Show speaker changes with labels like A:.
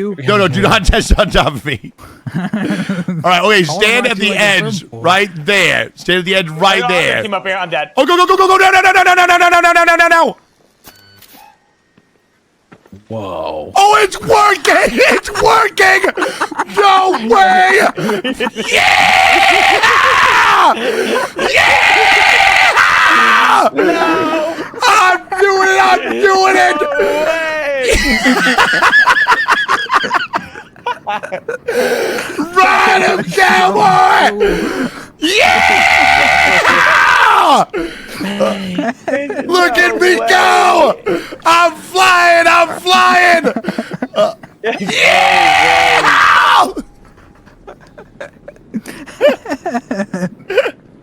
A: No, do not test on top of me. All right, okay, stand at the edge right there. Stand at the edge right there.
B: Team up here, I'm dead.
A: Oh, go, no.
C: Whoa.
A: Oh, it's working! It's working! No way! Yeah! Yeah! No! I'm doing it! Run him, cowboy! Yeah! Look at me go! I'm flying! Yeah!